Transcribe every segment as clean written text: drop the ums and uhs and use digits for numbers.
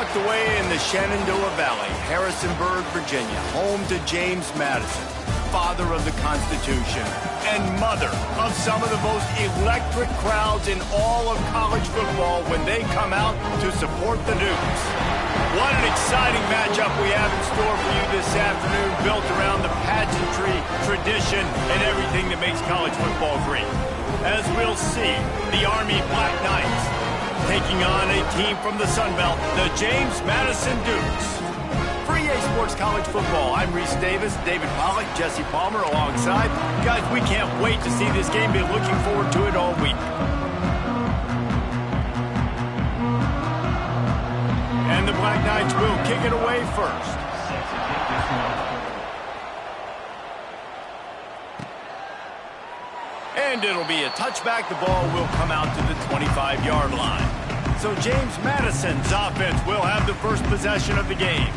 Tucked away in the Shenandoah Valley, Harrisonburg, Virginia, home to James Madison, father of the Constitution and mother of some of the most electric crowds in all of college football when they come out to support the Dukes. What an exciting matchup we have in store for you this afternoon, built around the pageantry, tradition, and everything that makes college football great. As we'll see, the Army Black Knights taking on a team from the Sun Belt, the James Madison Dukes. For EA Sports College Football, I'm Reese Davis, David Pollack, Jesse Palmer alongside. Guys, we can't wait to see this game. Been looking forward to it all week. And the Black Knights will kick it away first. And it'll be a touchback. The ball will come out to the 25-yard line. So James Madison's offense will have the first possession of the game.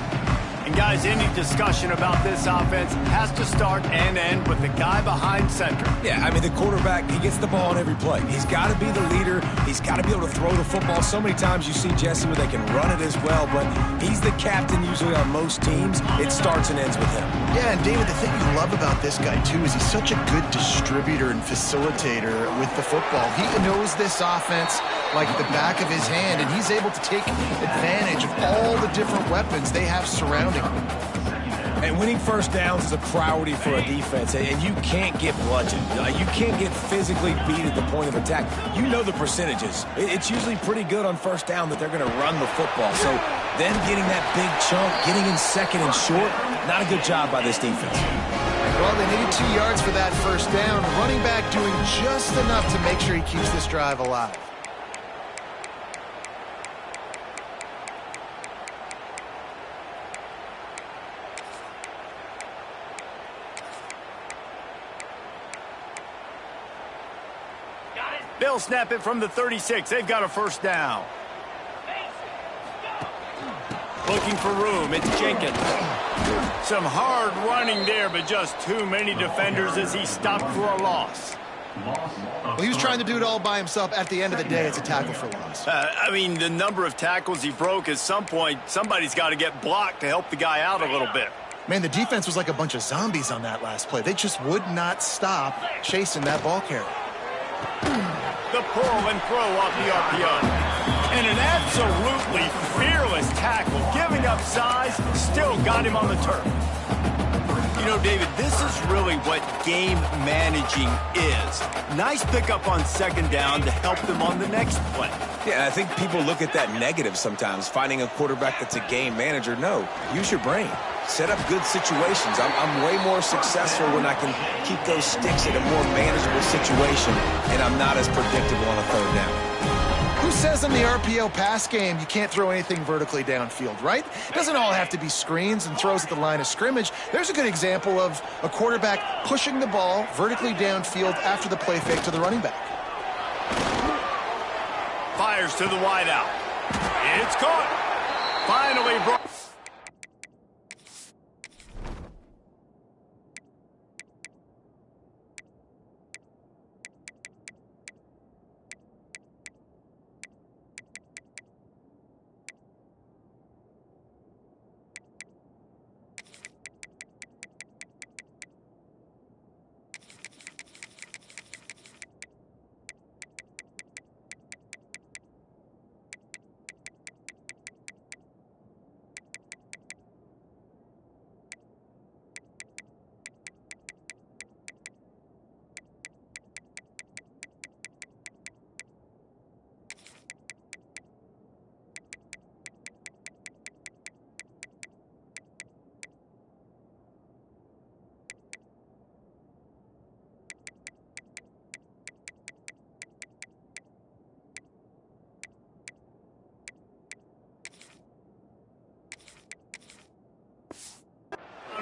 And guys, any discussion about this offense has to start and end with the guy behind center. Yeah, I mean, the quarterback, he gets the ball on every play. He's got to be the leader. He's got to be able to throw the football. So many times you see, Jesse, where they can run it as well, but he's the captain usually on most teams. It starts and ends with him. Yeah, and David, the thing you love about this guy, too, is he's such a good distributor and facilitator with the football. He knows this offense like the back of his hand, and he's able to take advantage of all the different weapons they have surrounding him. And winning first downs is a priority for a defense, and you can't get bludgeoned. You can't get physically beat at the point of attack. You know the percentages. It's usually pretty good on first down that they're going to run the football. So them getting that big chunk, getting in second and short, not a good job by this defense. Well, they needed 2 yards for that first down. Running back doing just enough to make sure he keeps this drive alive. They'll snap it from the 36. They've got a first down. Looking for room. It's Jenkins. Some hard running there, but just too many defenders as he stopped for a loss. Well, he was trying to do it all by himself. At the end of the day, it's a tackle for loss. I mean, the number of tackles he broke, at some point, somebody's got to get blocked to help the guy out a little bit. Man, the defense was like a bunch of zombies on that last play. They just would not stop chasing that ball carrier. The pull and throw off the RPO. And an absolutely fearless tackle, giving up size, still got him on the turf. You know, David, this is really what game managing is. Nice pickup on second down to help them on the next play. Yeah, I think people look at that negative sometimes, finding a quarterback that's a game manager. No, use your brain. Set up good situations. I'm way more successful when I can keep those sticks in a more manageable situation, and I'm not as predictable on a third down. Who says in the RPO pass game you can't throw anything vertically downfield, right? It doesn't all have to be screens and throws at the line of scrimmage. There's a good example of a quarterback pushing the ball vertically downfield after the play fake to the running back. Fires to the wideout. It's caught. Finally brought.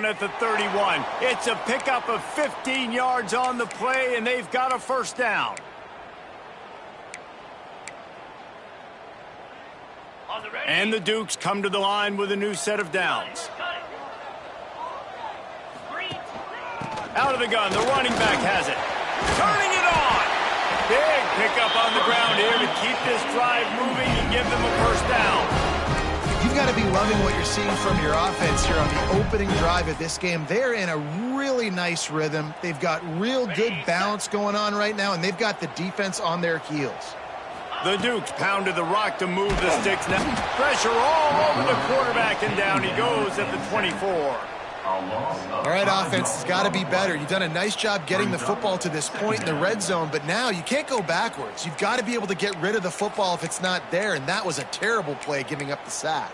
At the 31. It's a pickup of 15 yards on the play, and they've got a first down. And the Dukes come to the line with a new set of downs. Out of the gun, the running back has it. Turning it on. Big pickup on the ground here to keep this drive moving and give them a first down. You You've got to be loving what you're seeing from your offense here on the opening drive of this game. They're in a really nice rhythm. They've got real good balance going on right now, and they've got the defense on their heels. The Dukes pounded the rock to move the sticks now. Pressure all over the quarterback, and down he goes at the 24. All right, offense has got to be better. You've done a nice job getting the football to this point in the red zone, but now you can't go backwards. You've got to be able to get rid of the football if it's not there, and that was a terrible play, giving up the sack.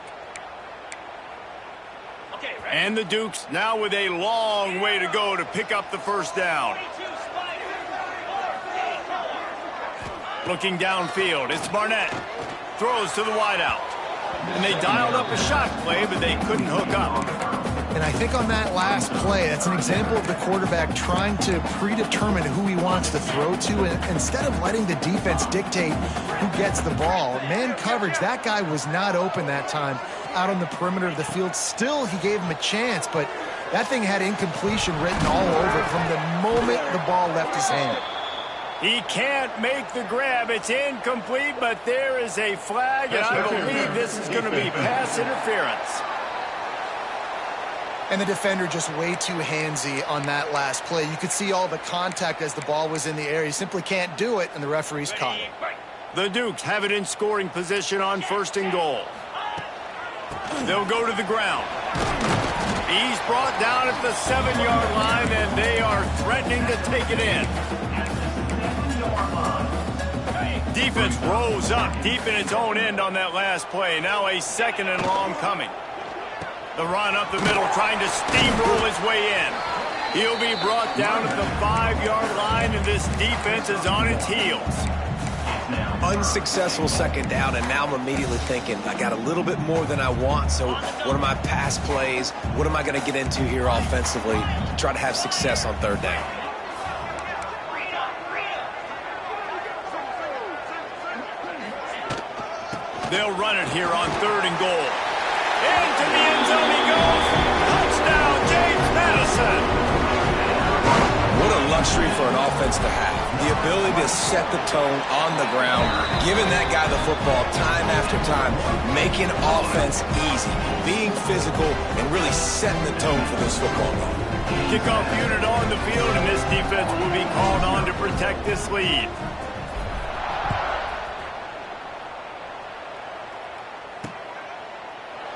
And the Dukes now with a long way to go to pick up the first down. Looking downfield, it's Barnett. Throws to the wideout. And they dialed up a shot play, but they couldn't hook up. And I think on that last play, that's an example of the quarterback trying to predetermine who he wants to throw to, and instead of letting the defense dictate who gets the ball. Man coverage, that guy was not open that time out on the perimeter of the field. Still, he gave him a chance, but that thing had incompletion written all over it from the moment the ball left his hand. He can't make the grab. It's incomplete, but there is a flag, and I believe this is going to be pass interference. And the defender just way too handsy on that last play. You could see all the contact as the ball was in the air. He simply can't do it, and the referee's caught it. The Dukes have it in scoring position on 1st and goal. They'll go to the ground. He's brought down at the 7-yard line, and they are threatening to take it in. Defense rose up deep in its own end on that last play. Now a 2nd and long coming. The run up the middle, trying to steamroll his way in. He'll be brought down at the 5-yard line, and this defense is on its heels. Unsuccessful 2nd down, and now I'm immediately thinking, I got a little bit more than I want, so what are my pass plays? What am I going to get into here offensively to try to have success on 3rd down? They'll run it here on 3rd and goal. Into the end zone he goes. Touchdown, James Madison. What a luxury for an offense to have. The ability to set the tone on the ground, giving that guy the football time after time, making offense easy, being physical, and really setting the tone for this football game. Kickoff unit on the field, and this defense will be called on to protect this lead.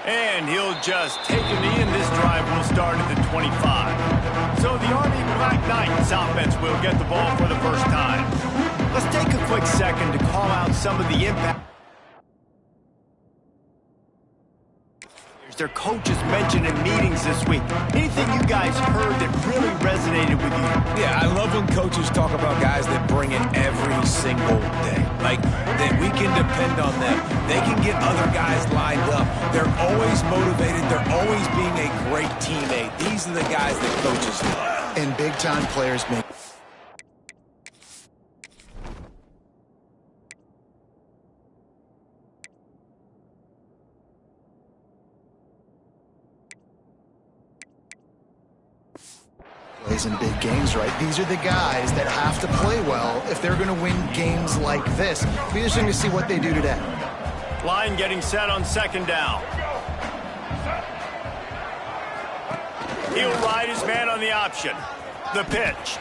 And he'll just take a knee, and this drive will start at the 25. So the Army Black Knights offense will get the ball for the first time. Let's take a quick second to call out some of the impact their coaches mentioned in meetings this week. Anything you guys heard that really resonated with you? Yeah, I love when coaches talk about guys that bring it every single day. Like, that we can depend on them. They can get other guys lined up. They're always motivated. They're always being a great teammate. These are the guys that coaches love. And big-time players make... plays in big games, right? These are the guys that have to play well if they're going to win games like this. Be interesting to see what they do today. Line getting set on 2nd down. He'll ride his man on the option. The pitch.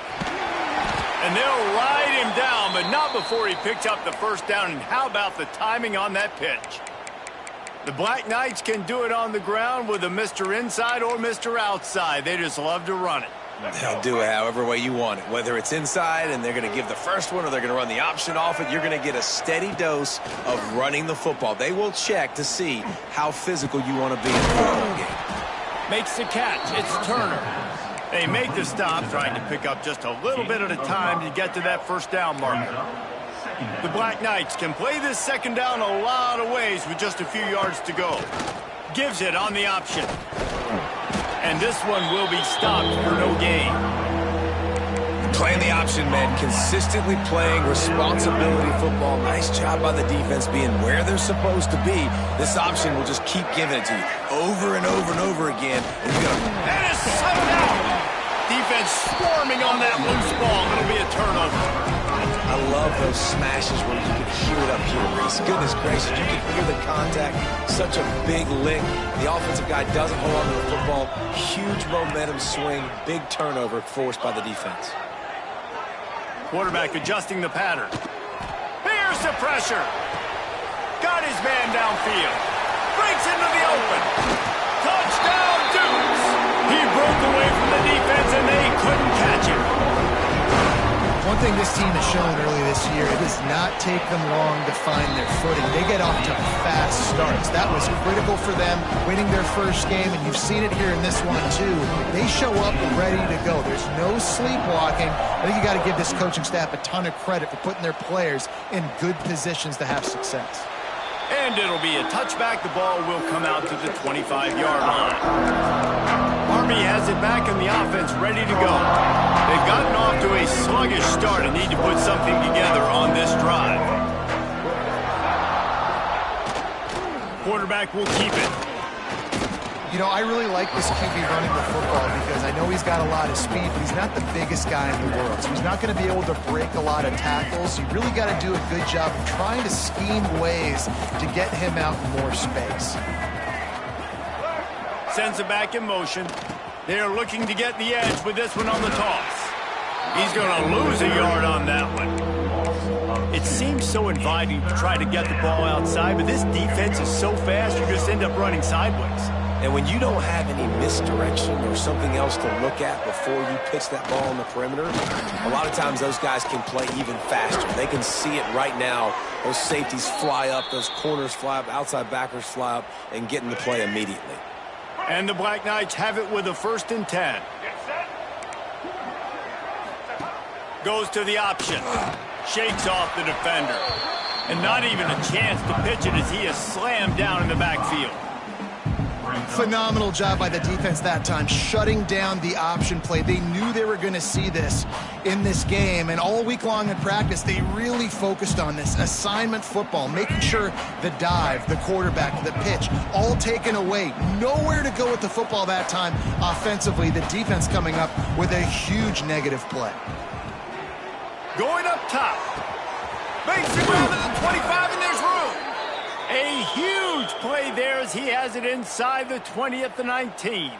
And they'll ride him down, but not before he picks up the first down. And how about the timing on that pitch? The Black Knights can do it on the ground with a Mr. Inside or Mr. Outside. They just love to run it. They'll do it however way you want it. Whether it's inside and they're going to give the first one or they're going to run the option off it, you're going to get a steady dose of running the football. They will check to see how physical you want to be in the football game. Makes the catch. It's Turner. They make the stop, trying to pick up just a little bit at a time to get to that first down marker. The Black Knights can play this 2nd down a lot of ways with just a few yards to go. Gives it on the option. And this one will be stopped for no gain. Playing the option, man. Consistently playing responsibility football. Nice job by the defense being where they're supposed to be. This option will just keep giving it to you over and over and over again. And you got to... That is settled out. Defense swarming on that loose ball. It'll be a turnover. I love those smashes where you can hear it up here, Reese. Goodness gracious, you can hear the contact. Such a big lick. The offensive guy doesn't hold on to the football. Huge momentum swing. Big turnover forced by the defense. Quarterback adjusting the pattern. Here's the pressure. Got his man downfield. Breaks into the open. Touchdown, Dukes. He broke away from the defense, and they couldn't catch him. One thing this team has shown early this year, it does not take them long to find their footing. They get off to fast starts. That was critical for them, winning their first game, and you've seen it here in this one, too. They show up ready to go. There's no sleepwalking. I think you got to give this coaching staff a ton of credit for putting their players in good positions to have success. And it'll be a touchback. The ball will come out to the 25-yard line. Army has it back in the offense, ready to go. They've gotten off to a sluggish start and need to put something together on this drive. Quarterback will keep it. You know, I really like this QB running the football because I know he's got a lot of speed, but he's not the biggest guy in the world. So he's not going to be able to break a lot of tackles. So you really got to do a good job of trying to scheme ways to get him out in more space. Sends it back in motion. They're looking to get the edge with this one on the toss. He's going to lose a yard on that one. It seems so inviting to try to get the ball outside, but this defense is so fast, you just end up running sideways. And when you don't have any misdirection or something else to look at before you pitch that ball on the perimeter, a lot of times those guys can play even faster. They can see it right now. Those safeties fly up, those corners fly up, outside backers fly up, and get in the play immediately. And the Black Knights have it with a 1st and 10. Goes to the option. Shakes off the defender. And not even a chance to pitch it as he is slammed down in the backfield. Phenomenal job by the defense that time, shutting down the option play. They knew they were going to see this in this game, and all week long in practice, they really focused on this assignment football, making sure the dive, the quarterback, the pitch, all taken away. Nowhere to go with the football that time offensively. The defense coming up with a huge negative play. Going up top. Makes the grab at the 25, and there's room. A huge play there as he has it inside the 20 at the 19.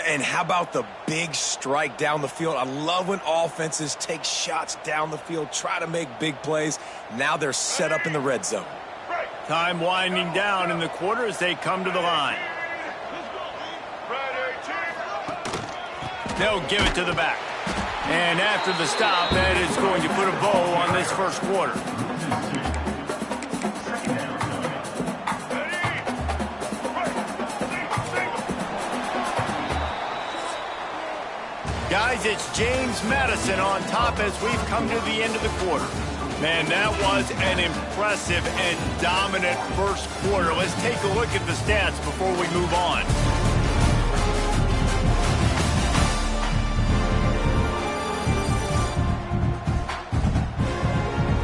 And how about the big strike down the field? I love when offenses take shots down the field, try to make big plays. Now they're set up in the red zone. Time winding down in the quarter as they come to the line. They'll give it to the back. And after the stop, that is going to put a bow on this first quarter. Guys, it's James Madison on top as we've come to the end of the quarter. Man, that was an impressive and dominant first quarter. Let's take a look at the stats before we move on.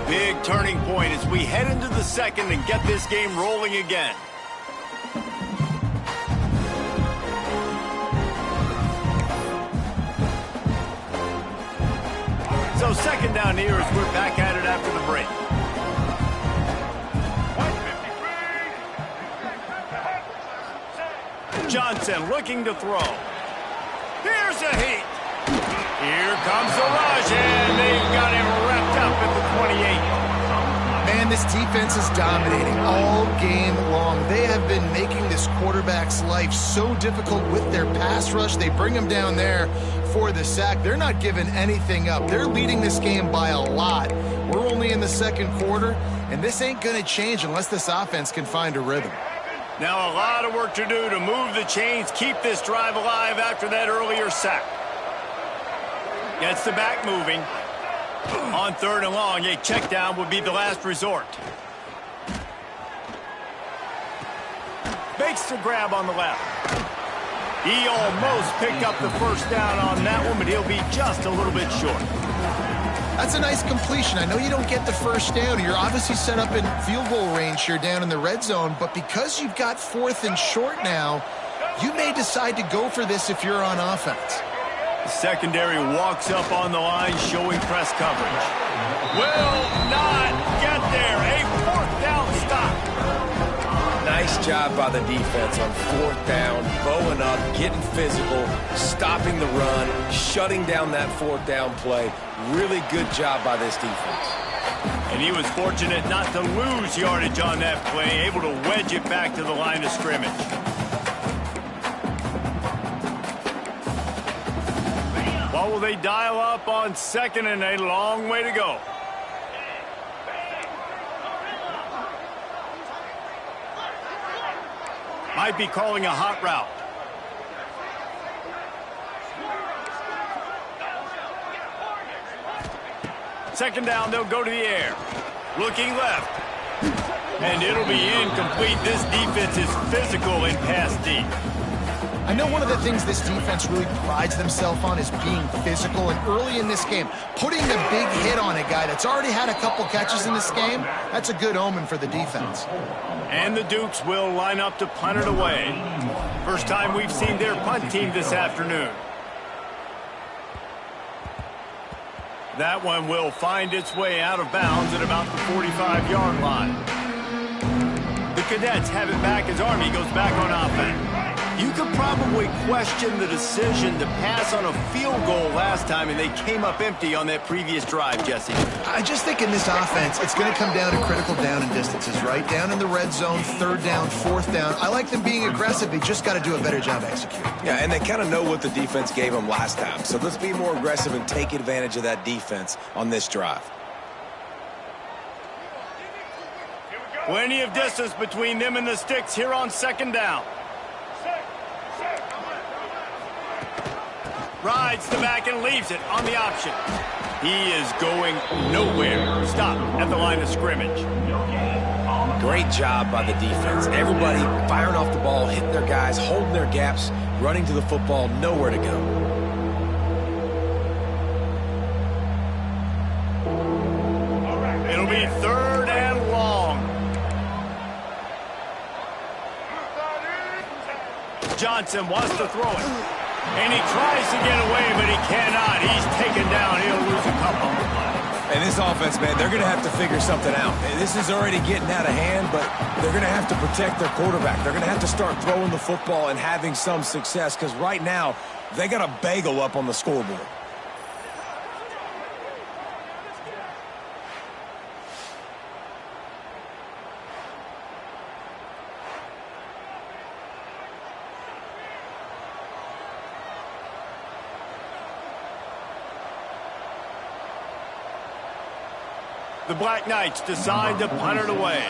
Big turning point as we head into the second and get this game rolling again. So second down here as we're back at it after the break. Johnson looking to throw. Here's a heat. Here comes the rush, and they've got him wrapped up at the 28. Man, this defense is dominating all game long. They have been making this quarterback's life so difficult with their pass rush. They bring him down there for the sack. They're not giving anything up. They're leading this game by a lot. We're only in the second quarter, and this ain't going to change unless this offense can find a rhythm. Now a lot of work to do to move the chains, keep this drive alive after that earlier sack. Gets the back moving. On third and long, a check down would be the last resort. Makes the grab on the left. He almost picked up the first down on that one, but he'll be just a little bit short. That's a nice completion. I know you don't get the first down. You're obviously set up in field goal range here down in the red zone, but because you've got 4th and short now, you may decide to go for this if you're on offense. The secondary walks up on the line, showing press coverage. Will not get there. A fourth down stop. Nice job by the defense on fourth down, bowing up, getting physical, stopping the run, shutting down that fourth down play. Really good job by this defense. And he was fortunate not to lose yardage on that play, able to wedge it back to the line of scrimmage. What will they dial up on second and a long way to go? Might be calling a hot route. Second down, they'll go to the air. Looking left. And it'll be incomplete. This defense is physical in pass deep. I know one of the things this defense really prides themselves on is being physical, and early in this game, putting a big hit on a guy that's already had a couple catches in this game, that's a good omen for the defense. And the Dukes will line up to punt it away. First time we've seen their punt team this afternoon. That one will find its way out of bounds at about the 45-yard line. The Cadets have it back as Army goes back on offense. You could probably question the decision to pass on a field goal last time, and they came up empty on that previous drive, Jesse. I just think in this offense, it's going to come down to critical down and distances, right? Down in the red zone, third down, fourth down. I like them being aggressive. They just got to do a better job executing. Yeah, and they kind of know what the defense gave them last time. So let's be more aggressive and take advantage of that defense on this drive. Plenty of distance between them and the sticks here on second down. Rides the back and leaves it on the option. He is going nowhere. Stop at the line of scrimmage. Great job by the defense. Everybody firing off the ball, hitting their guys, holding their gaps, running to the football, nowhere to go. It'll be third and long. Johnson wants to throw it. And he tries to get away, but he cannot. He's taken down. He'll lose a couple. And this offense, man, they're going to have to figure something out. This is already getting out of hand, but they're going to have to protect their quarterback. They're going to have to start throwing the football and having some success, because right now, they got a bagel up on the scoreboard. The Black Knights decide to punt it away.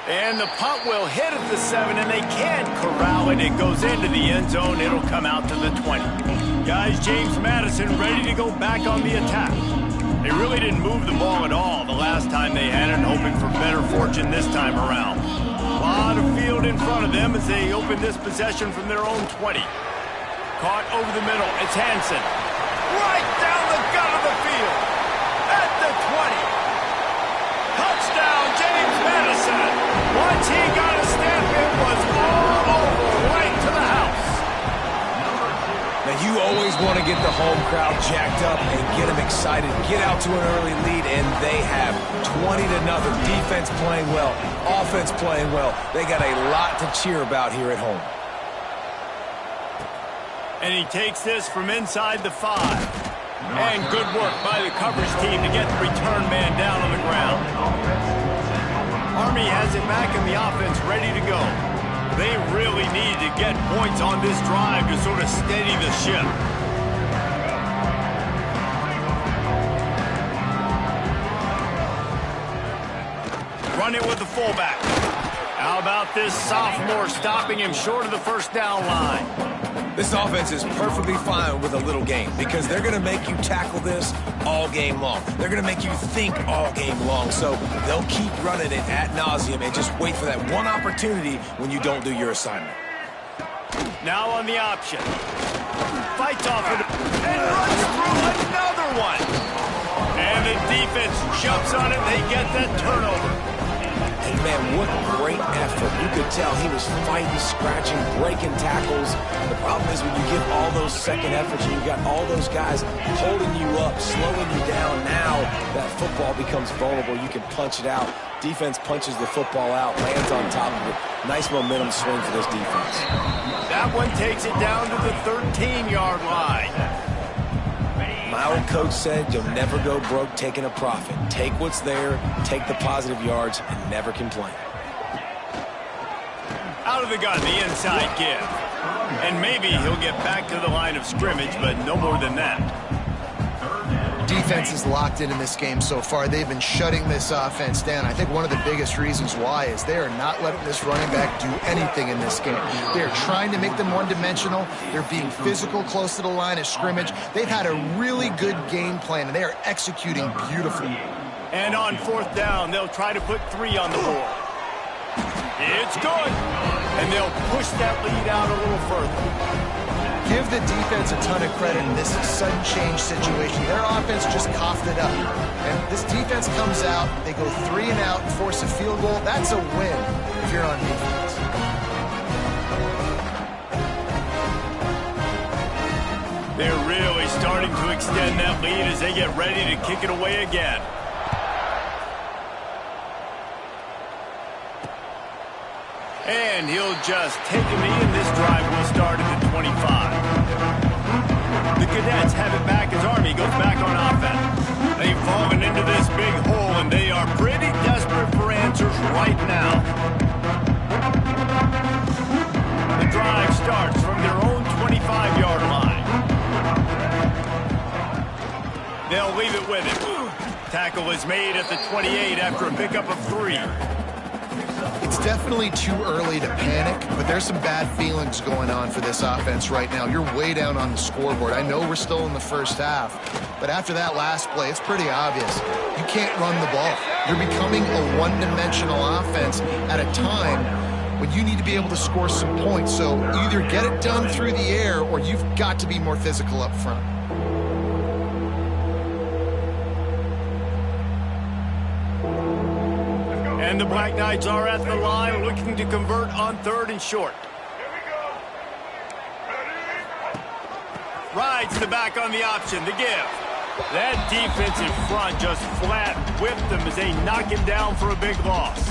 And the punt will hit at the 7, and they can't corral it. It goes into the end zone. It'll come out to the 20. Guys, James Madison ready to go back on the attack. They really didn't move the ball at all the last time they had it, hoping for better fortune this time around. A lot of field in front of them as they open this possession from their own 20. Caught over the middle. It's Hansen. Right down the gut of the field. At the 20. Touchdown, James Madison. Once he got a step, it was all over, right to the house. Now, you always want to get the home crowd jacked up and get them excited, get out to an early lead, and they have 20-0. Defense playing well, offense playing well. They got a lot to cheer about here at home. And he takes this from inside the 5. And good work by the coverage team to get the return man down on the ground. Army has it back in the offense, ready to go. They really need to get points on this drive to sort of steady the ship. Run it with the fullback. How about this sophomore stopping him short of the first down line? This offense is perfectly fine with a little game because they're going to make you tackle this all game long. They're going to make you think all game long. So they'll keep running it ad nauseum and just wait for that one opportunity when you don't do your assignment. Now on the option. Fights off it and runs through another one. And the defense jumps on it. They get that turnover. And, man, what great effort. You could tell he was fighting, scratching, breaking tackles. The problem is when you give all those second efforts and you've got all those guys holding you up, slowing you down, now that football becomes vulnerable. You can punch it out. Defense punches the football out, lands on top of it. Nice momentum swing for this defense. That one takes it down to the 13-yard line. My old coach said you'll never go broke taking a profit. Take what's there, take the positive yards, and never complain. Out of the gun, the inside give. And maybe he'll get back to the line of scrimmage, but no more than that. Defense is locked in this game so far. They've been shutting this offense down. I think one of the biggest reasons why is they are not letting this running back do anything in this game. They're trying to make them one-dimensional. They're being physical close to the line of scrimmage. They've had a really good game plan, and they are executing beautifully. And on fourth down, they'll try to put 3 on the board. It's good. And they'll push that lead out a little further. Give the defense a ton of credit in this sudden change situation. Their offense just coughed it up. And this defense comes out, they go 3 and out, force a field goal. That's a win if you're on defense. They're really starting to extend that lead as they get ready to kick it away again. And he'll just take a knee, and this drive will start at the 25. The Cadets have it back as Army goes back on offense. They've fallen into this big hole, and they are pretty desperate for answers right now. The drive starts from their own 25-yard line. They'll leave it with it. Tackle is made at the 28 after a pickup of 3. It's definitely too early to panic, but there's some bad feelings going on for this offense right now. You're way down on the scoreboard. I know we're still in the first half, but after that last play, it's pretty obvious. You can't run the ball. You're becoming a one-dimensional offense at a time when you need to be able to score some points. So either get it done through the air or you've got to be more physical up front. And the Black Knights are at the line looking to convert on 3rd and short. Rides the back on the option, the give. That defense in front just flat whipped them as they knock him down for a big loss.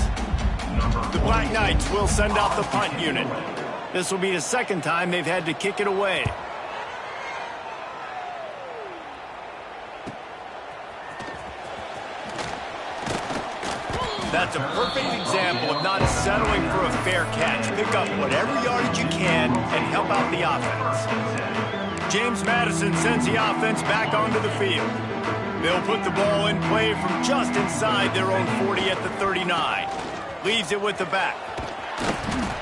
The Black Knights will send out the punt unit. This will be the second time they've had to kick it away. That's a perfect example of not settling for a fair catch. Pick up whatever yardage you can and help out the offense. James Madison sends the offense back onto the field. They'll put the ball in play from just inside their own 40 at the 39. Leaves it with the back.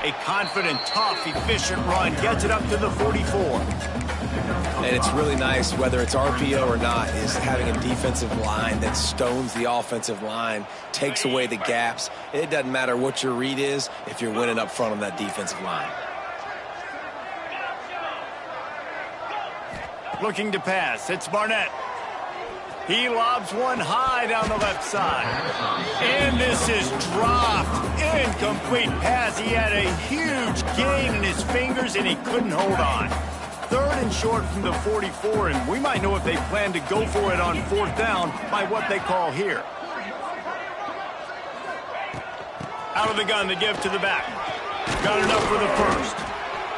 A confident, tough, efficient run gets it up to the 44. And it's really nice, whether it's RPO or not, is having a defensive line that stones the offensive line, takes away the gaps. It doesn't matter what your read is if you're winning up front on that defensive line. Looking to pass. It's Barnett. He lobs one high down the left side. And this is dropped. Incomplete pass. He had a huge gain in his fingers, and he couldn't hold on. 3rd and short from the 44, and we might know if they plan to go for it on 4th down by what they call here. Out of the gun, the give to the back. Got enough for the first.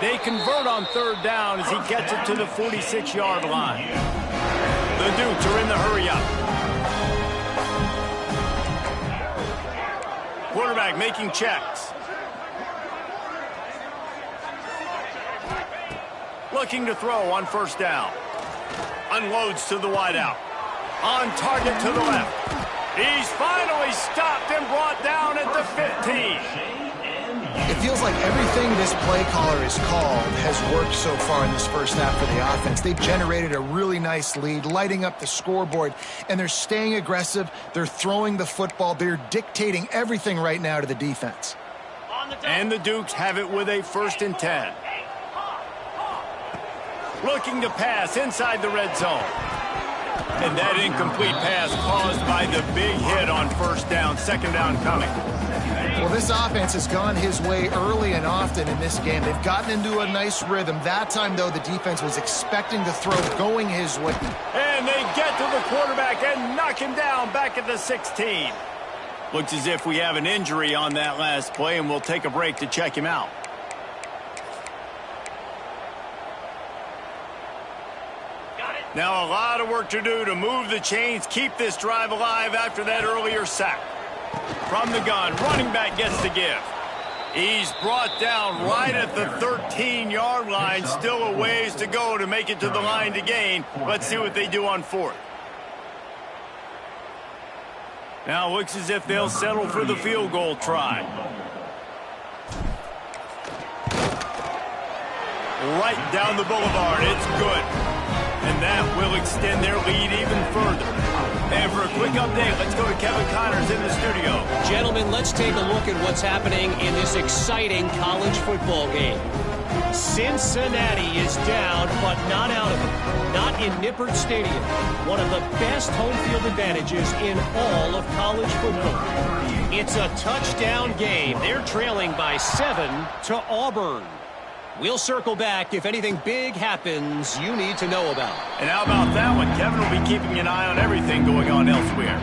They convert on 3rd down as he gets it to the 46-yard line. The Dukes are in the hurry-up. Quarterback making checks. Looking to throw on 1st down. Unloads to the wideout. On target to the left. He's finally stopped and brought down at the 15. It feels like everything this play caller has called has worked so far in this first half for the offense. They've generated a really nice lead, lighting up the scoreboard, and they're staying aggressive. They're throwing the football. They're dictating everything right now to the defense. And the Dukes have it with a 1st and 10. Looking to pass inside the red zone. And that incomplete pass caused by the big hit on first down, second down coming. Well, this offense has gone his way early and often in this game. They've gotten into a nice rhythm. That time, though, the defense was expecting the throw going his way. And they get to the quarterback and knock him down back at the 16. Looks as if we have an injury on that last play, and we'll take a break to check him out. Now a lot of work to do to move the chains, keep this drive alive after that earlier sack. From the gun, running back gets the give. He's brought down right at the 13-yard line. Still a ways to go to make it to the line to gain. Let's see what they do on fourth. Now looks as if they'll settle for the field goal try. Right down the boulevard. It's good. And that will extend their lead even further. And for a quick update, let's go to Kevin Connors in the studio. Gentlemen, let's take a look at what's happening in this exciting college football game. Cincinnati is down, but not out of it. Not in Nippert Stadium. One of the best home field advantages in all of college football. It's a touchdown game. They're trailing by 7 to Auburn. We'll circle back if anything big happens you need to know about. And how about that one? Kevin will be keeping an eye on everything going on elsewhere.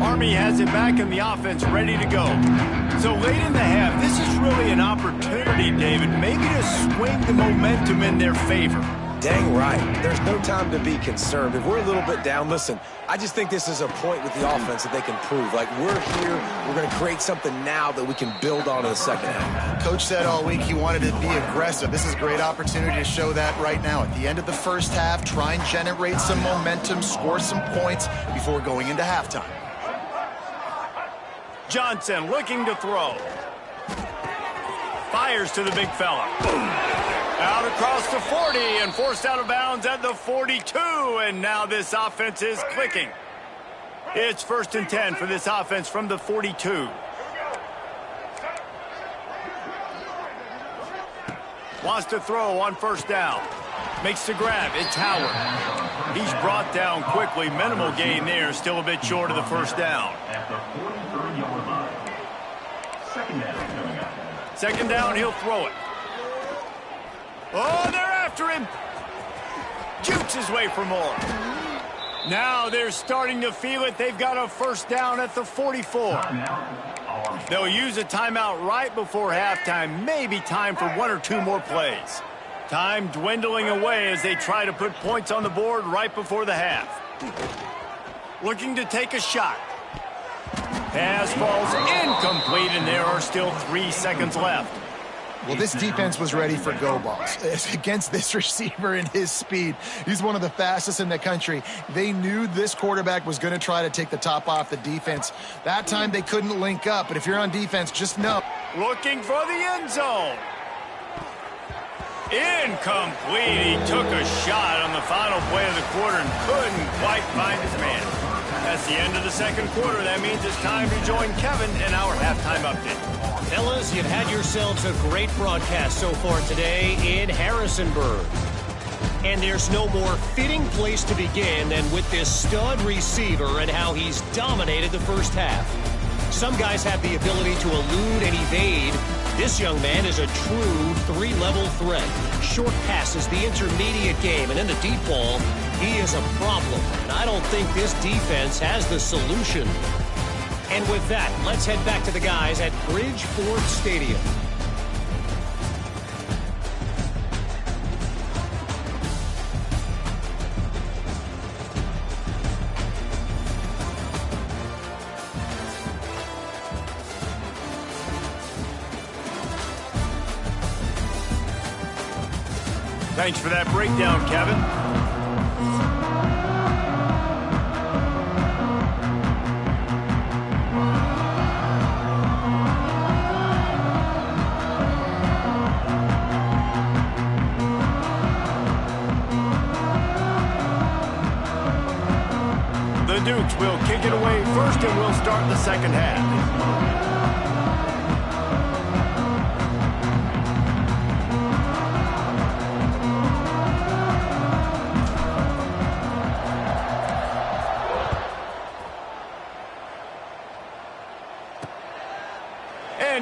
Army has it back in the offense, ready to go. So late in the half, this is really an opportunity, David, maybe to swing the momentum in their favor. Dang right. There's no time to be concerned. If we're a little bit down, listen, I just think this is a point with the offense that they can prove. Like, we're here, we're going to create something now that we can build on in the second half. Coach said all week he wanted to be aggressive. This is a great opportunity to show that right now. At the end of the first half, try and generate some momentum, score some points before going into halftime. Johnson looking to throw. Fires to the big fella. Out across the 40 and forced out of bounds at the 42. And now this offense is clicking. It's 1st and 10 for this offense from the 42. Wants to throw on first down. Makes the grab. It's Howard. He's brought down quickly. Minimal gain there. Still a bit short of the first down. Second down, he'll throw it. Oh, they're after him. Jukes his way for more. Now they're starting to feel it. They've got a first down at the 44. They'll use a timeout right before halftime. Maybe time for 1 or 2 more plays. Time dwindling away as they try to put points on the board right before the half. Looking to take a shot. Pass falls incomplete, and there are still 3 seconds left. Well, this defense was ready for go balls. Against this receiver and his speed, he's one of the fastest in the country. They knew this quarterback was going to try to take the top off the defense. That time they couldn't link up, but if you're on defense, just know. Looking for the end zone. Incomplete. He took a shot on the final play of the quarter and couldn't quite find his man. That's the end of the second quarter. That means it's time to join Kevin in our halftime update. Fellas, you've had yourselves a great broadcast so far today in Harrisonburg. And there's no more fitting place to begin than with this stud receiver and how he's dominated the first half. Some guys have the ability to elude and evade. This young man is a true 3-level threat. Short passes, the intermediate game, and in the deep ball, he is a problem. And I don't think this defense has the solution. And with that, let's head back to the guys at Bridgeford Stadium. Thanks for that breakdown, Kevin. The Dukes will kick it away first, and we'll start the second half.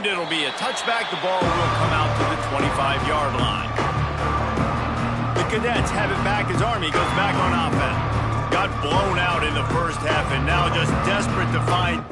And it'll be a touchback. The ball will come out to the 25-yard line. The Cadets have it back as Army goes back on offense. Got blown out in the first half and now just desperate to find...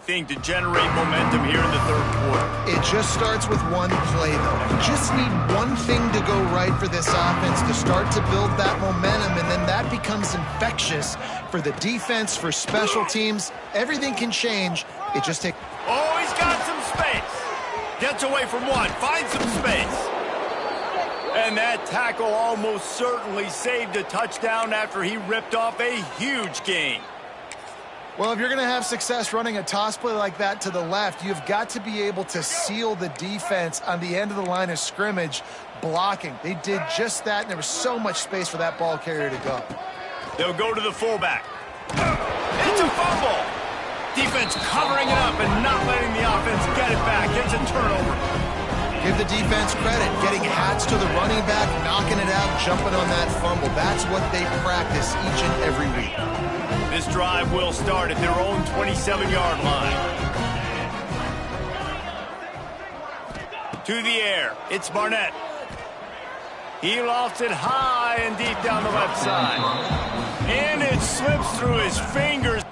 thing to generate momentum here in the third quarter. It just starts with one play, though. You just need one thing to go right for this offense to start to build that momentum, and then that becomes infectious for the defense, for special teams. Everything can change. It just takes... Oh, he's got some space. Gets away from one. Finds some space. And that tackle almost certainly saved a touchdown after he ripped off a huge gain. Well, if you're going to have success running a toss play like that to the left, you've got to be able to seal the defense on the end of the line of scrimmage, blocking. They did just that, and there was so much space for that ball carrier to go. They'll go to the fullback. It's a fumble. Defense covering it up and not letting the offense get it back. It's a turnover. Give the defense credit, getting hats to the running back, knocking it out, jumping on that fumble. That's what they practice each and every week. This drive will start at their own 27-yard line. To the air, it's Barnett. He lofts it high and deep down the left side. And it slips through his fingers.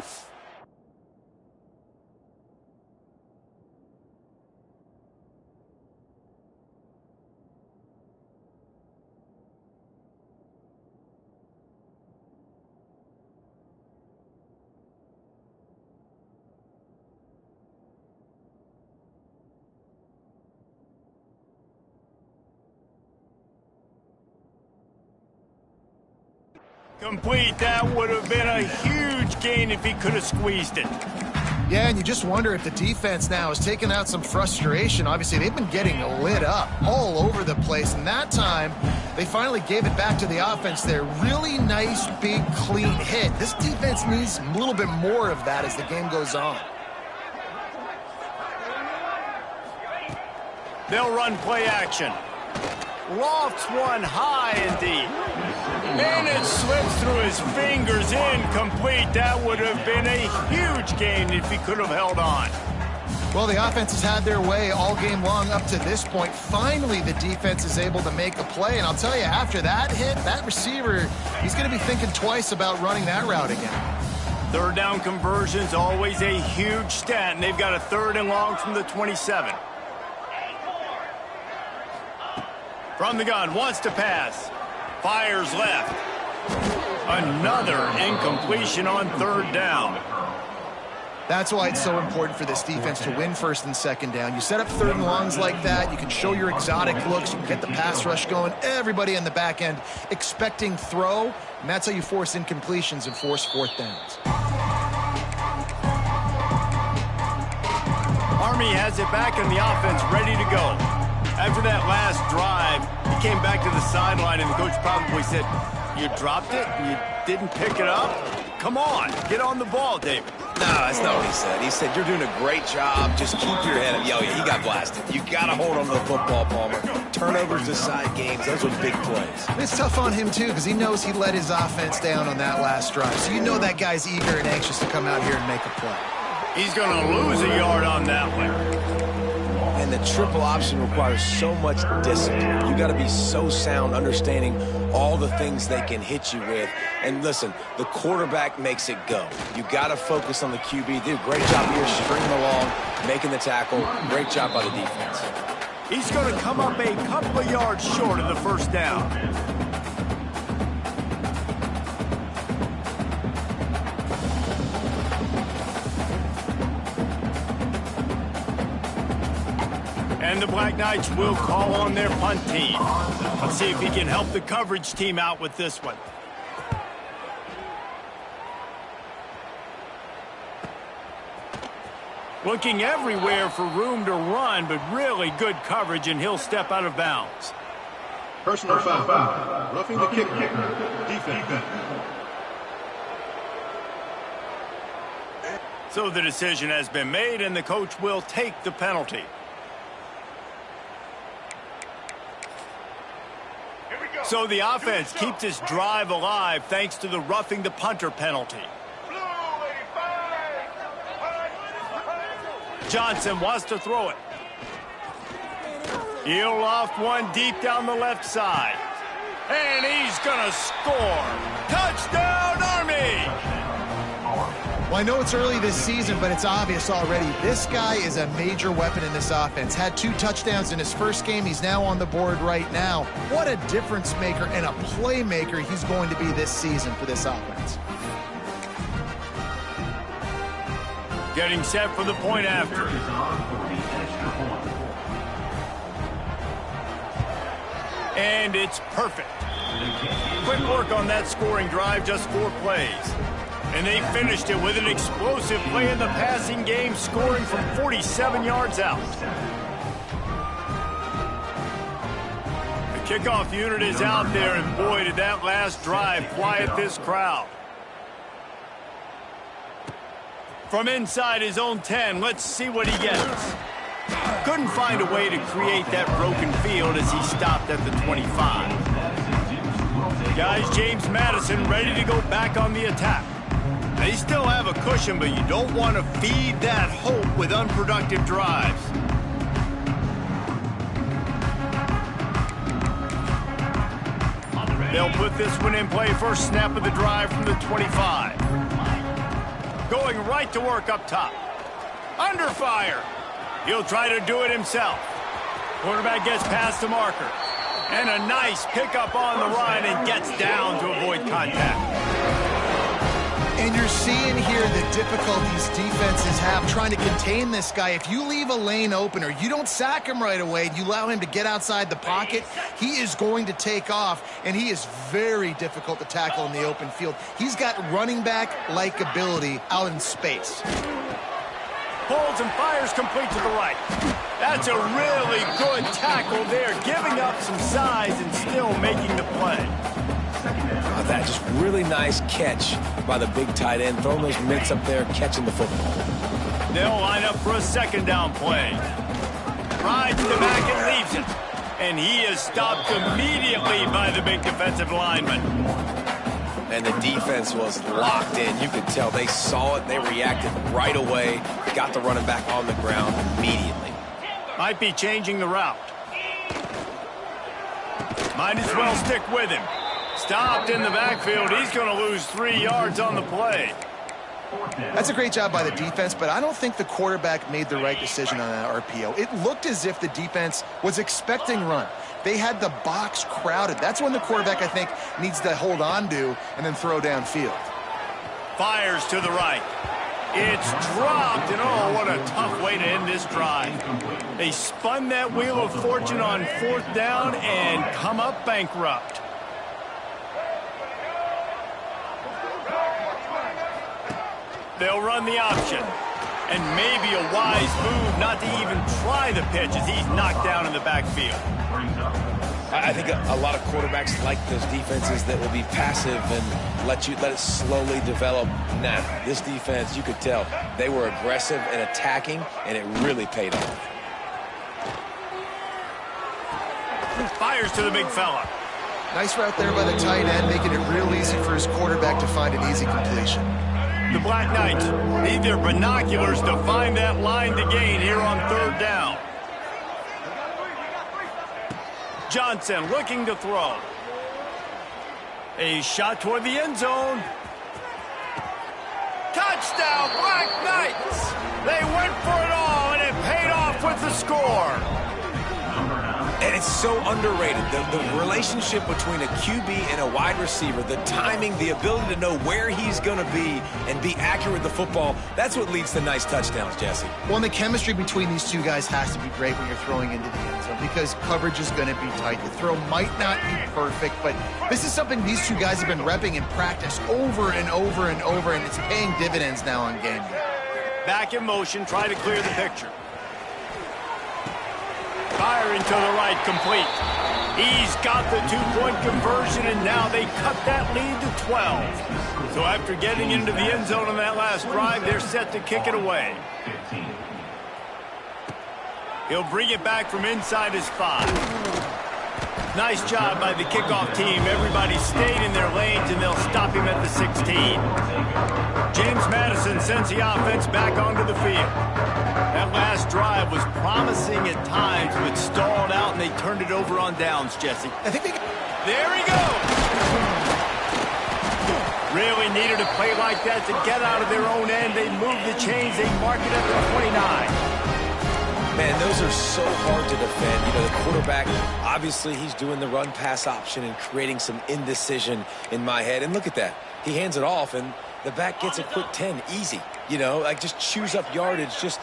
Complete. That would have been a huge gain if he could have squeezed it. Yeah, and you just wonder if the defense now is taking out some frustration. Obviously, they've been getting lit up all over the place, and that time they finally gave it back to the offense there. Really nice, big, clean hit. This defense needs a little bit more of that as the game goes on. They'll run play action. Lofts one high and deep. And it slips through his fingers, incomplete. That would have been a huge gain if he could have held on. Well, the offense has had their way all game long up to this point. Finally, the defense is able to make a play. And I'll tell you, after that hit, that receiver, he's going to be thinking twice about running that route again. Third down conversion's always a huge stat, and they've got a 3rd and long from the 27. From the gun, wants to pass. Fires left. Another incompletion on 3rd down. That's why it's so important for this defense to win 1st and 2nd down. You set up 3rd and longs like that, you can show your exotic looks, you can get the pass rush going, everybody in the back end expecting throw, and that's how you force incompletions and force 4th downs. Army has it back in the offense, ready to go. After that last drive, he came back to the sideline, and the coach probably said, "You dropped it? You didn't pick it up? Come on, get on the ball, David." No, that's not what he said. He said, "You're doing a great job. Just keep your head up." Yo, yeah, he got blasted. You got to hold on to the football, Palmer. Turnovers decide games. Those were big plays. It's tough on him, too, because he knows he let his offense down on that last drive. So you know that guy's eager and anxious to come out here and make a play. He's going to lose a yard on that one. And the triple option requires so much discipline. You got to be so sound, understanding all the things they can hit you with. And listen, the quarterback makes it go. You got to focus on the QB. Did a great job here stringing along, making the tackle. Great job by the defense. He's going to come up a couple of yards short of the 1st down. And the Black Knights will call on their punt team. Let's see if he can help the coverage team out with this one. Looking everywhere for room to run, but really good coverage, and he'll step out of bounds. Personal foul. Roughing the kicker. Defense. So the decision has been made, and the coach will take the penalty. So the offense keeps its drive alive thanks to the roughing the punter penalty. Johnson wants to throw it. He'll loft one deep down the left side. And he's going to score. Touchdown, Army! Well, I know it's early this season, but it's obvious already. This guy is a major weapon in this offense. Had 2 touchdowns in his first game. He's now on the board right now. What a difference maker and a playmaker he's going to be this season for this offense. Getting set for the point after. And it's perfect. Quick work on that scoring drive, just 4 plays. And they finished it with an explosive play in the passing game, scoring from 47 yards out. The kickoff unit is out there, and boy, did that last drive quiet this crowd. From inside his own 10, let's see what he gets. Couldn't find a way to create that broken field as he stopped at the 25. Guys, James Madison ready to go back on the attack. They still have a cushion, but you don't want to feed that hope with unproductive drives. They'll put this one in play. First snap of the drive from the 25. Going right to work up top. Under fire. He'll try to do it himself. Quarterback gets past the marker. And a nice pickup on the run and gets down to avoid contact. And you're seeing here the difficulties defenses have trying to contain this guy. If you leave a lane open or you don't sack him right away and you allow him to get outside the pocket, he is going to take off, and he is very difficult to tackle in the open field. He's got running back-like ability out in space. Pulls and fires complete to the right. That's a really good tackle there, giving up some size and still making the play. That just really nice catch by the big tight end, throwing those mitts up there, catching the football. They'll line up for a second down play. Rides the back and leaves it. And he is stopped immediately by the big defensive lineman. And the defense was locked in. You could tell they saw it. They reacted right away. Got the running back on the ground immediately. Might be changing the route. Might as well stick with him. Stopped in the backfield. He's going to lose 3 yards on the play. That's a great job by the defense, but I don't think the quarterback made the right decision on that RPO. It looked as if the defense was expecting run. They had the box crowded. That's when the quarterback, I think, needs to hold on to and then throw downfield. Fires to the right. It's dropped, and oh, what a tough way to end this drive. They spun that wheel of fortune on 4th down and come up bankrupt. They'll run the option. And maybe a wise move not to even try the pitch as he's knocked down in the backfield. I think a lot of quarterbacks like those defenses that will be passive and let it slowly develop. Nah, this defense, you could tell, they were aggressive and attacking, and it really paid off. Fires to the big fella. Nice route there by the tight end, making it real easy for his quarterback to find an easy completion. The Black Knights need their binoculars to find that line to gain here on 3rd down. Johnson looking to throw. A shot toward the end zone. Touchdown, Black Knights! They went for it all, and it paid off with the score. And it's so underrated. The relationship between a QB and a wide receiver, the timing, the ability to know where he's going to be and be accurate with the football, that's what leads to nice touchdowns, Jesse. Well, and the chemistry between these two guys has to be great when you're throwing into the end zone because coverage is going to be tight. The throw might not be perfect, but this is something these two guys have been repping in practice over and over and over, and it's paying dividends now on game day. Back in motion, try to clear the picture. Firing to the right, complete. He's got the two-point conversion, and now they cut that lead to 12. So after getting into the end zone on that last drive, they're set to kick it away. He'll bring it back from inside his 5. Nice job by the kickoff team. Everybody stayed in their lanes, and they'll stop him at the 16. James Madison sends the offense back onto the field. That last drive was promising at times, but stalled out, and they turned it over on downs, Jesse. There he goes! Really needed a play like that to get out of their own end. They move the chains. They mark it at the 29. Man, those are so hard to defend. You know, the quarterback, obviously he's doing the run-pass option and creating some indecision in my head. And look at that. He hands it off, and the back gets a quick 10. Easy. You know, like just chews up yardage. Just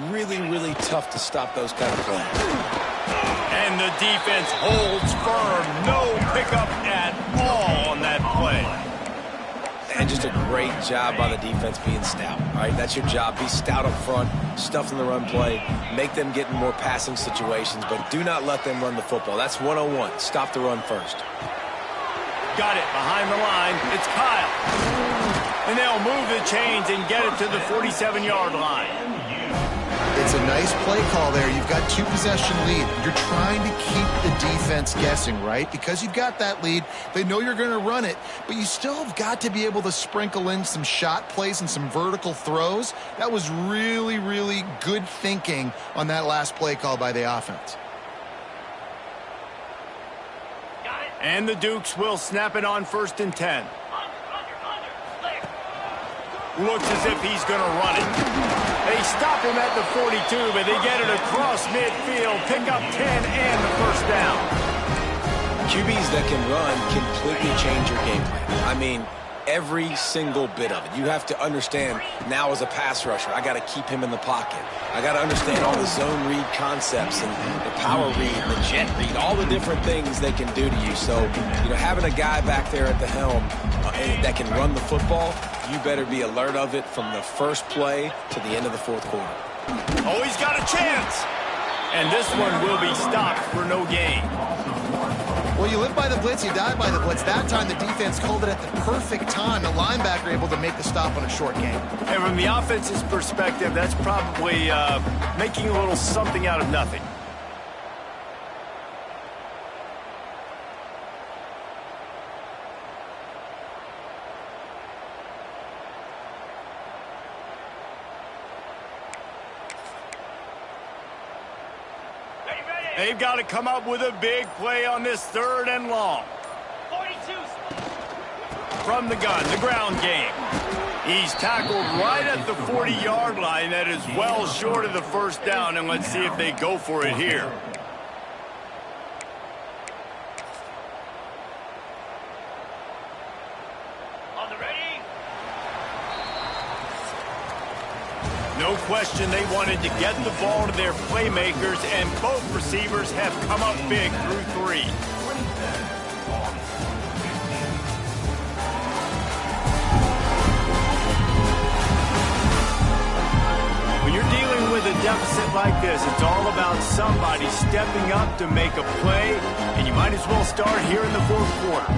really, really tough to stop those kind of plays. And the defense holds firm. No pickup at all on that play. And just a great job by the defense being stout. All right, that's your job. Be stout up front, stuff in the run play, make them get in more passing situations, but do not let them run the football. That's 101. Stop the run first. Got it behind the line. It's Kyle. And they'll move the chains and get it to the 47-yard line. It's a nice play call there. You've got two-possession lead. You're trying to keep the defense guessing, right? Because you've got that lead. They know you're going to run it, but you still have got to be able to sprinkle in some shot plays and some vertical throws. That was really, really good thinking on that last play call by the offense. And the Dukes will snap it on 1st and 10. Looks as if he's going to run it. They stop him at the 42, but they get it across midfield, pick up 10 and the first down. QBs that can run completely change your game plan. I mean, every single bit of it. You have to understand now as a pass rusher, I got to keep him in the pocket. I got to understand all the zone read concepts and the power read, the jet read, all the different things they can do to you. So, you know, having a guy back there at the helm that can run the football, you better be alert of it from the first play to the end of the 4th quarter. Oh, he's got a chance. And this one will be stopped for no gain. Well, you live by the blitz, you die by the blitz. That time the defense called it at the perfect time. The linebacker able to make the stop on a short game. And from the offense's perspective, that's probably making a little something out of nothing. They've got to come up with a big play on this 3rd and long. 42. From the gun, the ground game. He's tackled right at the 40-yard line. That is well short of the first down, and let's see if they go for it here. On the ready. No question they wanted to get the ball to their playmakers, and both receivers have come up big through 3. When you're dealing with a deficit like this, it's all about somebody stepping up to make a play, and you might as well start here in the 4th quarter.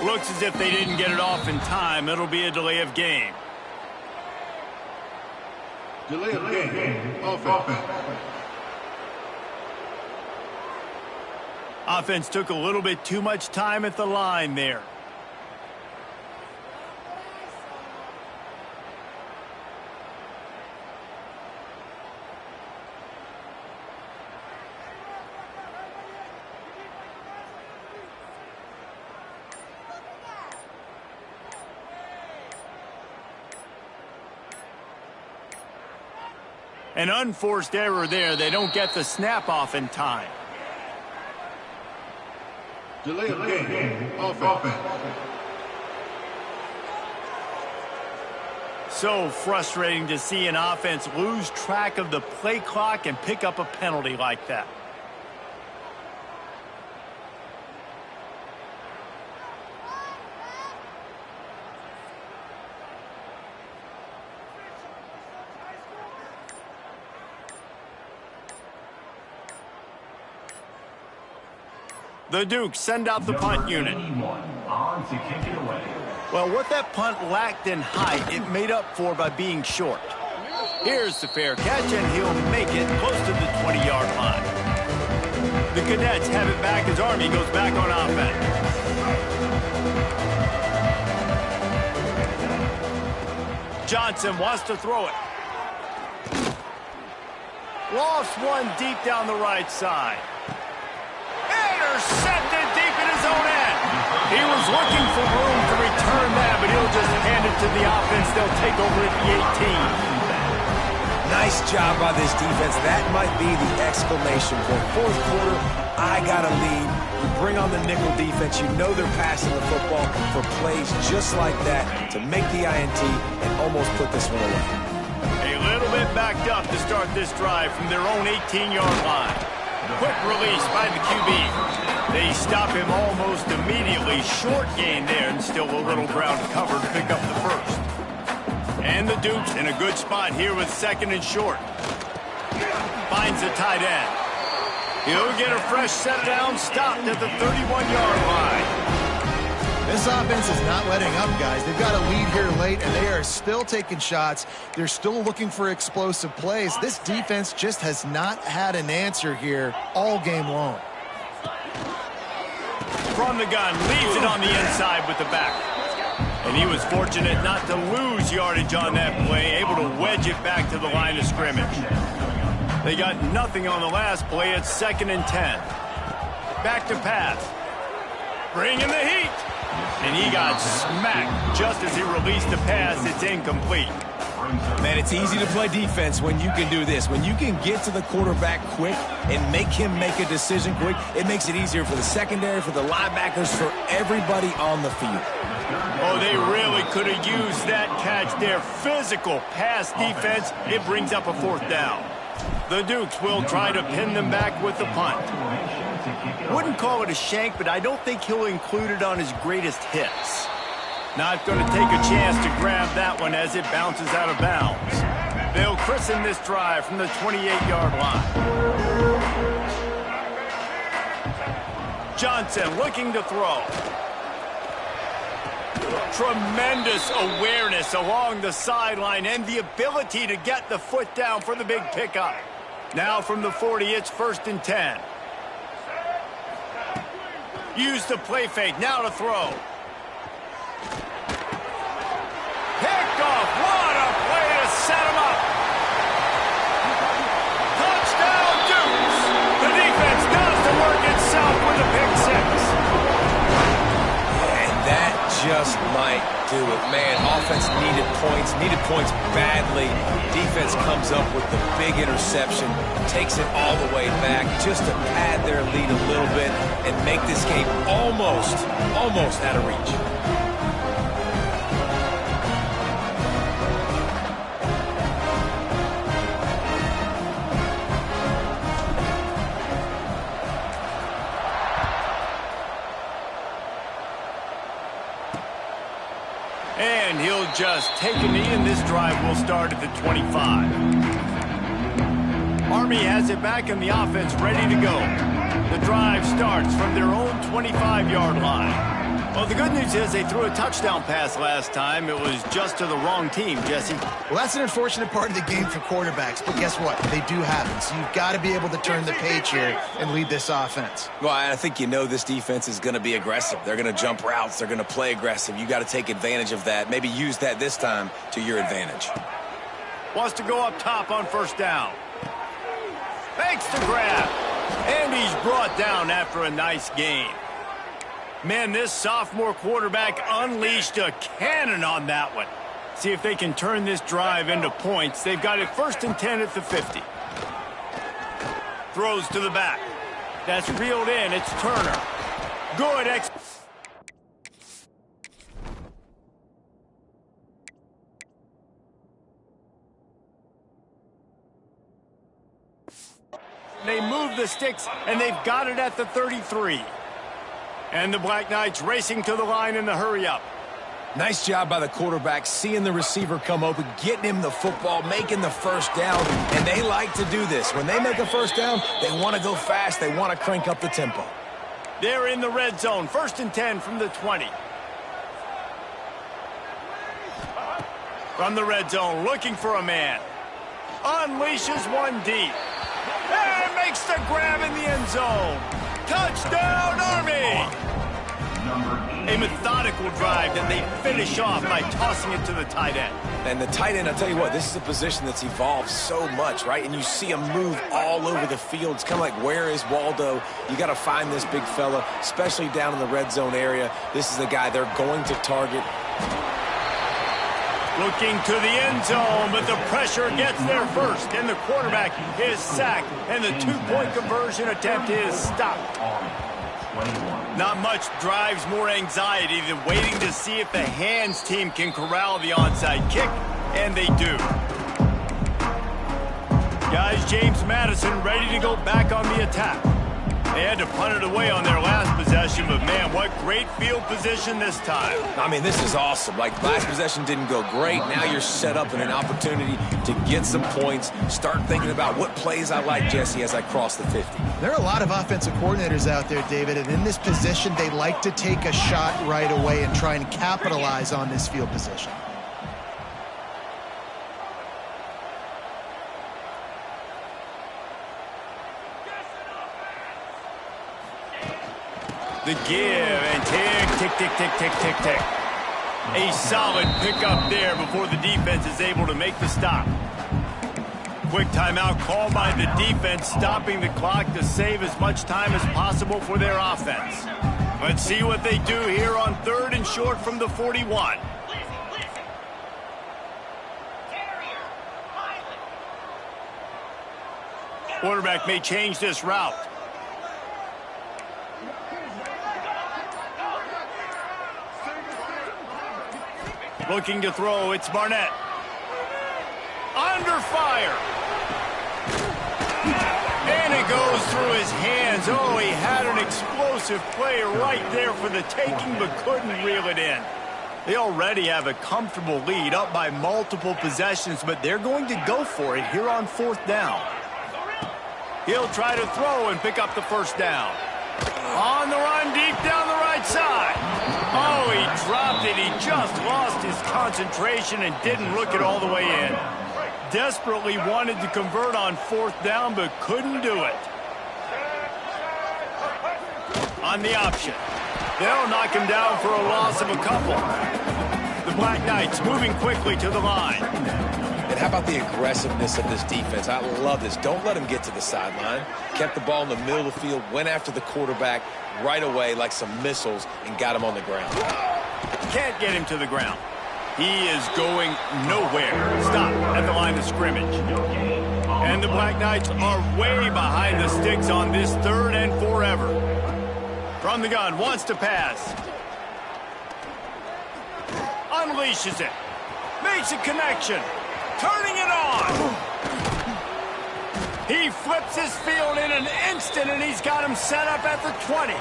Looks as if they didn't get it off in time. It'll be a delay of game. Delay of game. Offense. Offense took a little bit too much time at the line there. An unforced error there. They don't get the snap off in time. Delay of game. Offense. So frustrating to see an offense lose track of the play clock and pick up a penalty like that. The Dukes send out the punt unit. Well, what that punt lacked in height, it made up for by being short. Here's the fair catch, and he'll make it close to the 20-yard line. The Cadets have it back as Army goes back on offense. Johnson wants to throw it. Lost one deep down the right side. Intercepted deep in his own end. He was looking for room to return that, but he'll just hand it to the offense. They'll take over at the 18. Nice job by this defense. That might be the exclamation point. Fourth quarter, I got a lead. You bring on the nickel defense. You know they're passing the football for plays just like that to make the INT and almost put this one away. A little bit backed up to start this drive from their own 18-yard line. Quick release by the QB. They stop him almost immediately. Short gain there, and still a little ground cover to pick up the first. And the Dukes in a good spot here with second and short. Finds the tight end. He'll get a fresh set down, stopped at the 31-yard line. This offense is not letting up, guys. They've got a lead here late, and they are still taking shots. They're still looking for explosive plays. This defense just has not had an answer here all game long. From the gun, leaves it on the inside with the back. And he was fortunate not to lose yardage on that play, able to wedge it back to the line of scrimmage. They got nothing on the last play. It's 2nd and 10. Back to pass. Bringing the heat. And he got smacked just as he released the pass. It's incomplete. Man, it's easy to play defense when you can do this. When you can get to the quarterback quick and make him make a decision quick, it makes it easier for the secondary, for the linebackers, for everybody on the field. Oh, they really could have used that catch there. Physical pass defense. It brings up a 4th down. The Dukes will try to pin them back with the punt. Wouldn't call it a shank, but I don't think he'll include it on his greatest hits. Not going to take a chance to grab that one as it bounces out of bounds. They'll christen this drive from the 28-yard line. Johnson looking to throw. Tremendous awareness along the sideline and the ability to get the foot down for the big pickup. Now from the 40, it's 1st and 10. Use the play fake, now to throw. Picked off, what a play to set him up. Touchdown Dukes. The defense does the work itself with a pick 6. And that just might do it. Man, offense needed points badly. Defense comes up with the big interception, takes it all the way back just to pad their lead a little bit and make this game almost out of reach. And he'll just take a knee, and this drive will start at the 25. Army has it back in the offense, ready to go. The drive starts from their own 25-yard line. Well, the good news is they threw a touchdown pass last time. It was just to the wrong team, Jesse. Well, that's an unfortunate part of the game for quarterbacks, but guess what? They do happen, so you've got to be able to turn the page here and lead this offense. Well, I think you know this defense is going to be aggressive. They're going to jump routes. They're going to play aggressive. You got to take advantage of that. Maybe use that this time to your advantage. Wants to go up top on 1st down. Fakes the grab. And he's brought down after a nice gain. Man, this sophomore quarterback unleashed a cannon on that one. See if they can turn this drive into points. They've got it 1st and 10 at the 50. Throws to the back. That's reeled in. It's Turner. Good the sticks, and they've got it at the 33. And the Black Knights racing to the line in the hurry-up. Nice job by the quarterback, seeing the receiver come open, getting him the football, making the first down, and they like to do this. When they make a first down, they want to go fast. They want to crank up the tempo. They're in the red zone, 1st and 10 from the 20. From the red zone, looking for a man. Unleashes one deep. And makes the grab in the end zone. Touchdown, Army! A methodical drive that they finish off by tossing it to the tight end. And the tight end, I'll tell you what, this is a position that's evolved so much, right? And you see him move all over the field. It's kind of like, where is Waldo? You got to find this big fella, especially down in the red zone area. This is the guy they're going to target. Looking to the end zone, but the pressure gets there first, and the quarterback is sacked, and the two-point conversion attempt is stopped. Not much drives more anxiety than waiting to see if the hands team can corral the onside kick, and they do. Guys, James Madison ready to go back on the attack. They had to punt it away on their last possession, but man, what great field position this time. I mean, this is awesome. Like, last possession didn't go great. Now you're set up in an opportunity to get some points. Start thinking about what plays I like, Jesse, as I cross the 50. There are a lot of offensive coordinators out there, David, and in this position, they like to take a shot right away and try and capitalize on this field position. The give and tick, tick, tick, tick, tick, tick. A solid pickup there before the defense is able to make the stop. Quick timeout called by the defense, stopping the clock to save as much time as possible for their offense. Let's see what they do here on 3rd and short from the 41. Quarterback may change this route. Looking to throw, it's Barnett. Under fire. And it goes through his hands. Oh, he had an explosive play right there for the taking, but couldn't reel it in. They already have a comfortable lead, up by multiple possessions, but they're going to go for it here on 4th down. He'll try to throw and pick up the first down. On the run, deep down the right side. Oh, he dropped it. He just lost his concentration and didn't look it all the way in. Desperately wanted to convert on 4th down, but couldn't do it. On the option. They'll knock him down for a loss of a couple. The Black Knights moving quickly to the line. And how about the aggressiveness of this defense? I love this. Don't let him get to the sideline. Kept the ball in the middle of the field, went after the quarterback right away like some missiles, and got him on the ground. Can't get him to the ground. He is going nowhere. Stop at the line of scrimmage. And the Black Knights are way behind the sticks on this 3rd and forever. From the gun, wants to pass. Unleashes it. Makes a connection. Turning it on. He flips his field in an instant, and he's got him set up at the 20.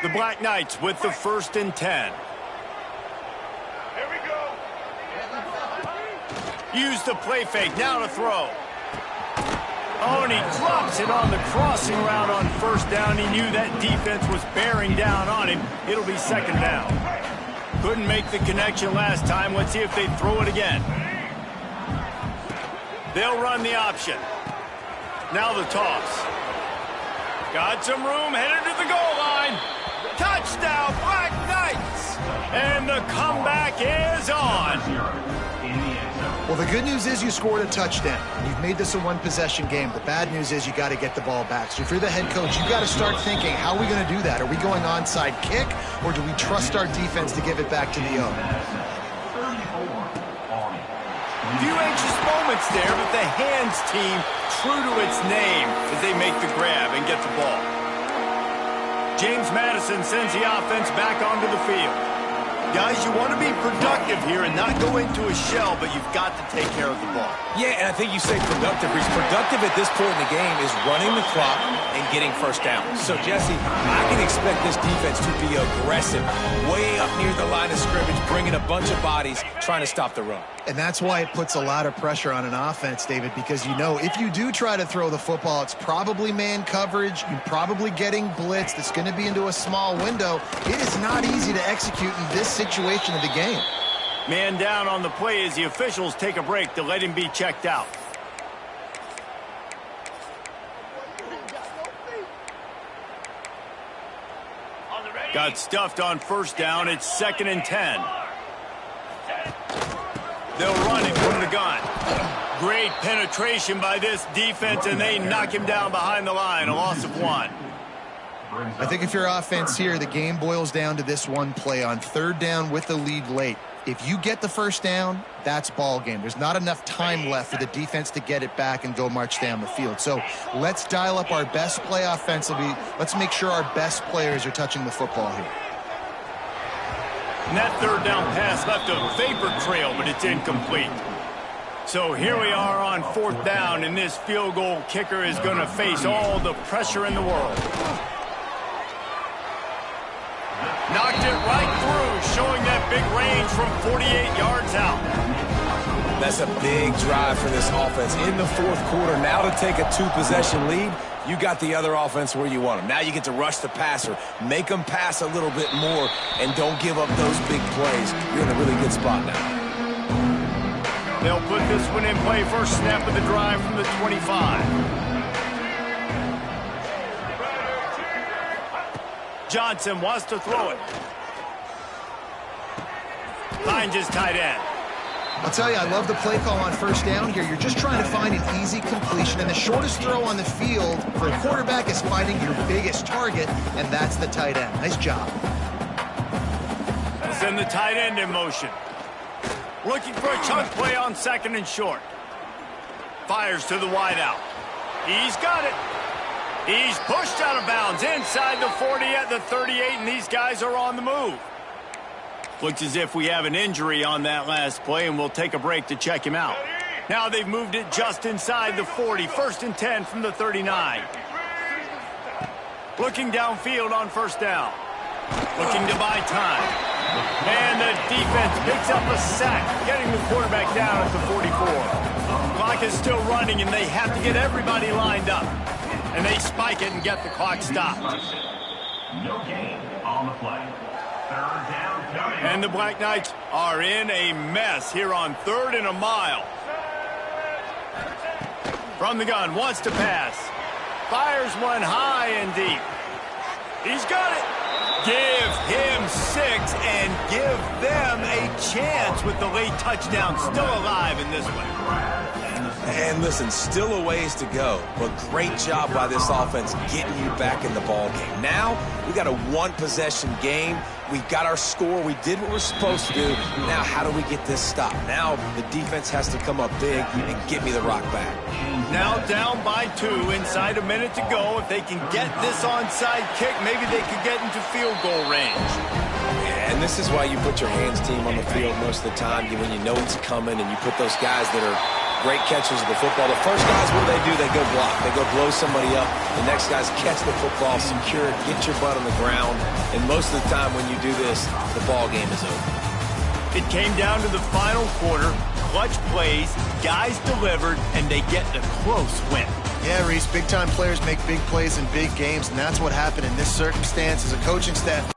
The Black Knights with the 1st and 10. Here we go. Use the play fake, now to throw. Oh, and he drops it on the crossing route on 1st down. He knew that defense was bearing down on him. It'll be 2nd down. Couldn't make the connection last time. Let's see if they throw it again. They'll run the option. Now the toss. Got some room, headed to the goal line. Touchdown, Black Knights! And the comeback is on. Well, the good news is you scored a touchdown. You've made this a one-possession game. The bad news is you got to get the ball back. So if you're the head coach, you got to start thinking, how are we going to do that? Are we going onside kick, or do we trust our defense to give it back to the O? Few anxious moments there, but the hands team true to its name as they make the grab and get the ball. James Madison sends the offense back onto the field. Guys, you want to be productive here and not go into a shell, but you've got to take care of the ball. Yeah, and I think you say productive. He's productive at this point in the game is running the clock and getting first down. So, Jesse, I can expect this defense to be aggressive, way up near the line of scrimmage, bringing a bunch of bodies, trying to stop the run. And that's why it puts a lot of pressure on an offense, David, because you know if you do try to throw the football, it's probably man coverage. You're probably getting blitzed. It's going to be into a small window. It is not easy to execute in this situation of the game. Man down on the play as the officials take a break to let him be checked out. Got stuffed on first down. It's 2nd and 10. They'll run it from the gun. Great penetration by this defense, and they knock him down behind the line. A loss of 1. I think if you're offense here, the game boils down to this one play on 3rd down with the lead late. If you get the first down, that's ball game. There's not enough time left for the defense to get it back and go march down the field. So let's dial up our best play offensively. Let's make sure our best players are touching the football here. And that 3rd down pass left a vapor trail, but it's incomplete. So here we are on 4th down, and this field goal kicker is going to face all the pressure in the world. Knocked it right through, showing that big range from 48 yards out. That's a big drive for this offense in the 4th quarter. Now to take a 2-possession lead, you got the other offense where you want them. Now you get to rush the passer, make them pass a little bit more, and don't give up those big plays. You're in a really good spot now. They'll put this one in play first snap of the drive from the 25. Johnson wants to throw it. Finds his tight end. I'll tell you, I love the play call on first down here. You're just trying to find an easy completion, and the shortest throw on the field for a quarterback is finding your biggest target, and that's the tight end. Nice job. Send the tight end in motion. Looking for a chunk play on 2nd and short. Fires to the wideout. He's got it. He's pushed out of bounds inside the 40 at the 38, and these guys are on the move. Looks as if we have an injury on that last play, and we'll take a break to check him out. Now they've moved it just inside the 40. 1st and 10 from the 39. Looking downfield on first down. Looking to buy time. And the defense picks up a sack, getting the quarterback down at the 44. Clock is still running, and they have to get everybody lined up. And they spike it and get the clock stopped. No gain on the play. 3rd down coming. And the Black Knights are in a mess here on 3rd and a mile. From the gun, wants to pass. Fires one high and deep. He's got it. Give him 6 and give them a chance with the late touchdown still alive in this one. And listen, still a ways to go, but great job by this offense getting you back in the ball game. Now, we got a 1-possession game. We got our score. We did what we're supposed to do. Now, how do we get this stopped? Now, the defense has to come up big and get me the rock back. Now down by 2, inside a minute to go. If they can get this onside kick, maybe they could get into field goal range. And this is why you put your hands team on the field most of the time when you know it's coming, and you put those guys that are great catchers of the football. The first guys, what do? They go block. They go blow somebody up. The next guys catch the football, secure it, get your butt on the ground. And most of the time when you do this, the ball game is over. It came down to the final quarter. Clutch plays, guys delivered, and they get the close win. Yeah, Reese, big-time players make big plays in big games, and that's what happened in this circumstance as a coaching staff.